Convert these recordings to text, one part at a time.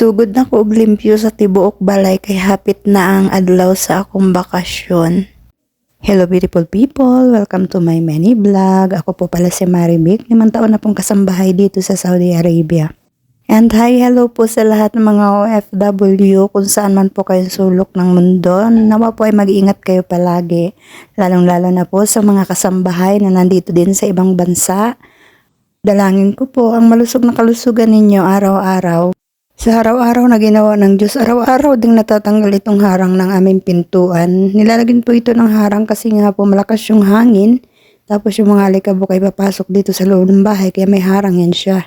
Sugod na ko og limpyo sa tibuok balay kay hapit na ang adlaw sa akong bakasyon. Hello beautiful people, welcome to my mini vlog. Ako po pala si Maribik, 5 taon na pong kasambahay dito sa Saudi Arabia. And hi, hello po sa lahat ng mga OFW kung saan man po kayong sulok ng mundo. Nawa po ay mag-iingat kayo palagi, lalong-lalo na po sa mga kasambahay na nandito din sa ibang bansa. Dalangin ko po ang malusog na kalusugan ninyo araw-araw. Sa araw-araw na ginawa ng Diyos, araw-araw ding natatanggal itong harang ng aming pintuan. Nilalagyan po ito ng harang kasi nga po malakas yung hangin. Tapos yung mga alikabok ay papasok dito sa loob ng bahay kaya may harang yan siya.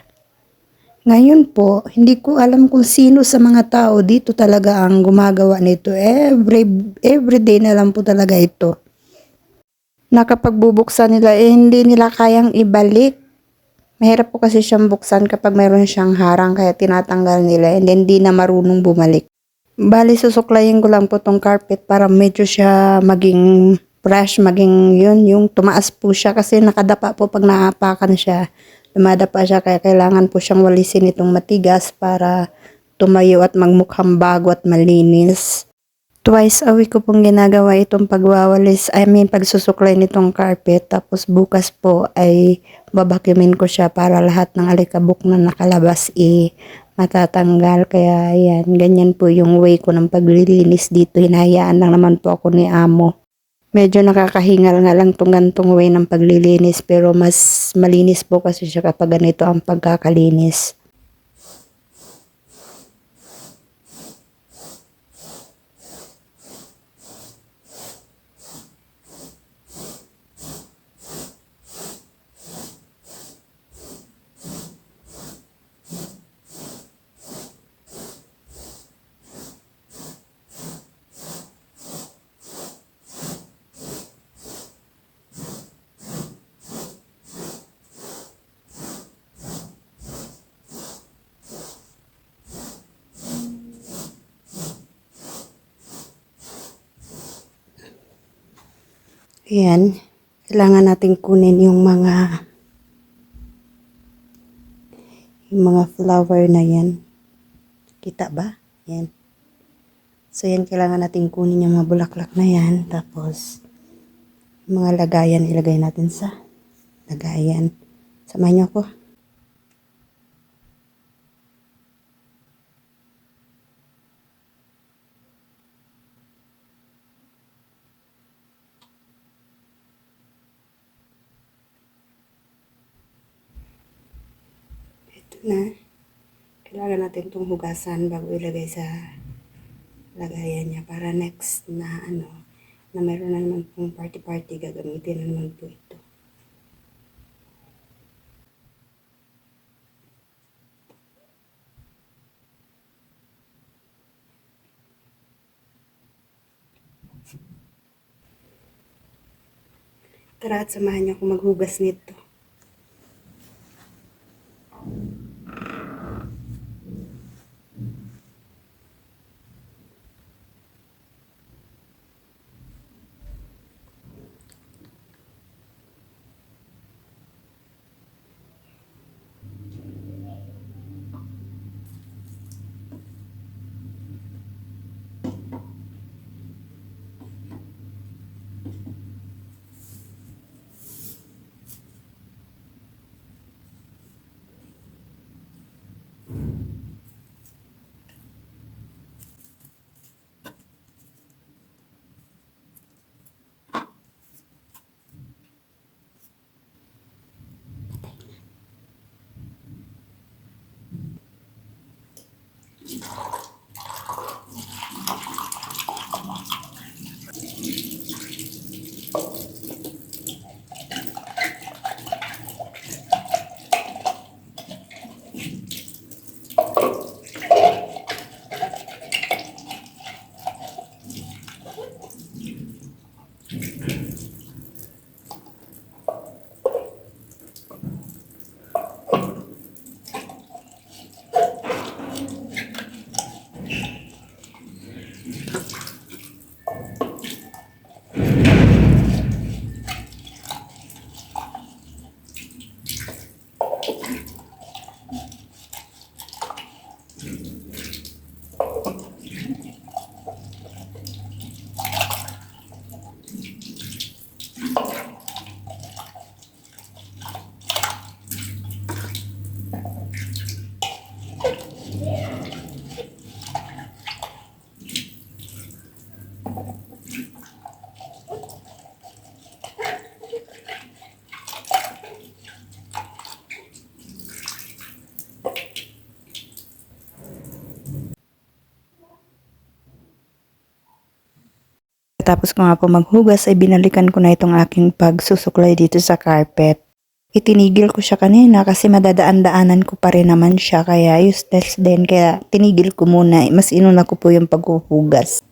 Ngayon po, hindi ko alam kung sino sa mga tao dito talaga ang gumagawa nito. Every day na lang po talaga ito. Nakapagbubuksan nila, hindi nila kayang ibalik. Mahirap po kasi siyang buksan kapag mayroon siyang harang kaya tinatanggal nila and then hindi na marunong bumalik. Bali susuklayin ko lang po tong carpet para medyo siya maging fresh, maging yun, yung tumaas po siya kasi nakadapa po pag naapakan siya. Dumadapa siya kaya kailangan po siyang walisin itong matigas para tumayo at magmukhang bago at malinis. Twice a week ko pong ginagawa itong pagsusuklay nitong carpet. Tapos bukas po ay babacuumin ko siya para lahat ng alikabok na nakalabas matatanggal. Kaya ayan, ganyan po yung way ko ng paglilinis dito. Hinahayaan lang naman po ako ni amo. Medyo nakakahingal nga lang tong gantong way ng paglilinis pero mas malinis po kasi siya kapag ganito ang pagkakalinis. Ayan, kailangan natin kunin yung mga flower na yan. Kita ba? Yan. So yan, kailangan natin kunin yung mga bulaklak na yan. Tapos, mga lagayan ilagay natin sa lagayan. Samahan niyo ako. Ito na. Kailangan natin itong hugasan bago ilagay sa lagayan niya para next na na meron na naman pong party-party gagamitin na naman po ito. Tara at samahan niyo ako maghugas nito. Pagkatapos ko nga po maghugas ay binalikan ko na itong aking pagsusuklay dito sa carpet. Itinigil ko siya kanina kasi madadaan-daanan ko pa rin naman siya kaya useless din kaya tinigil ko muna. Mas inuna ko po yung paghuhugas.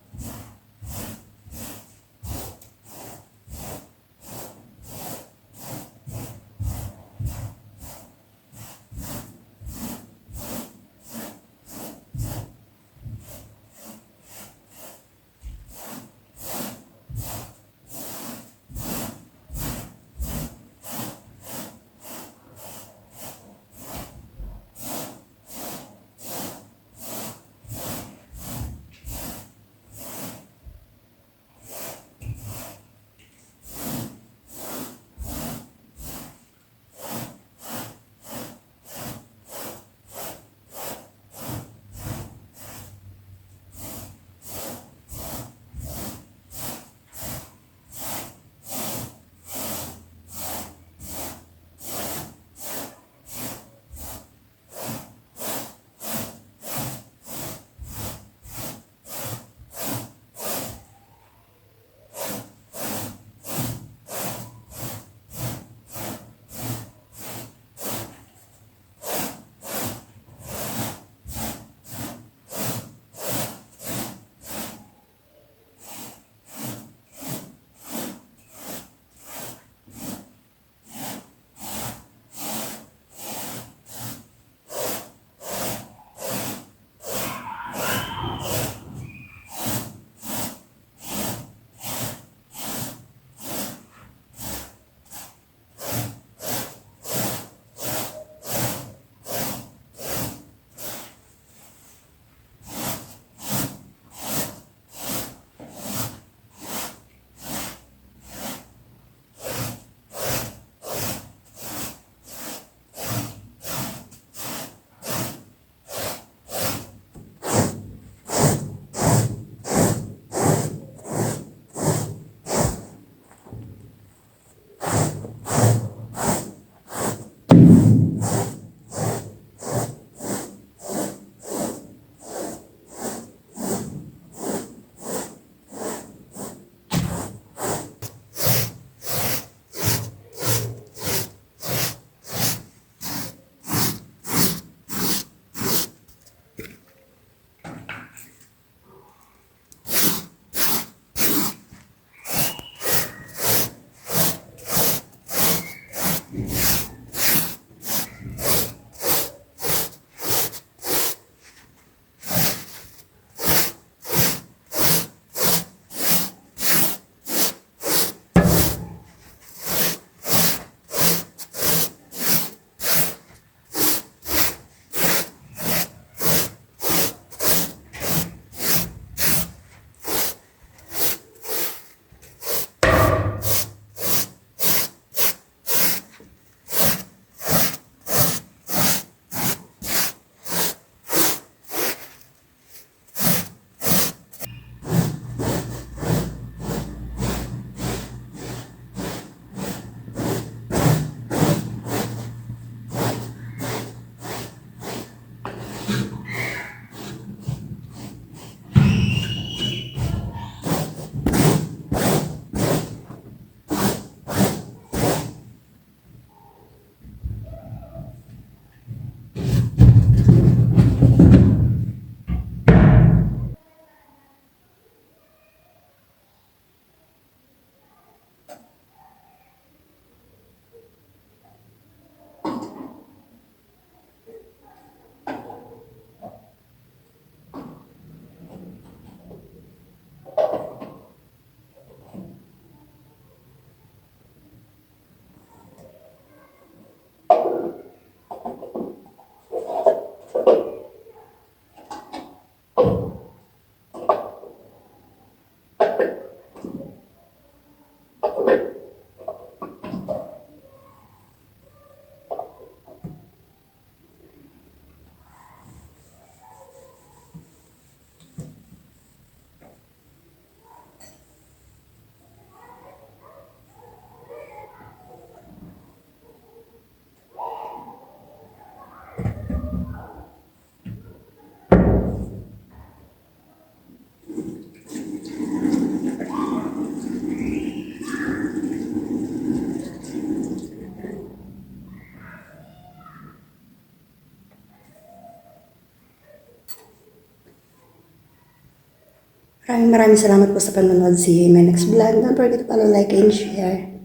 Maraming salamat po sa panonood. See you in my next vlog. Don't forget to follow, like, and share.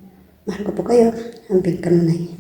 Mahal ko po kayo. Hambing kanunay.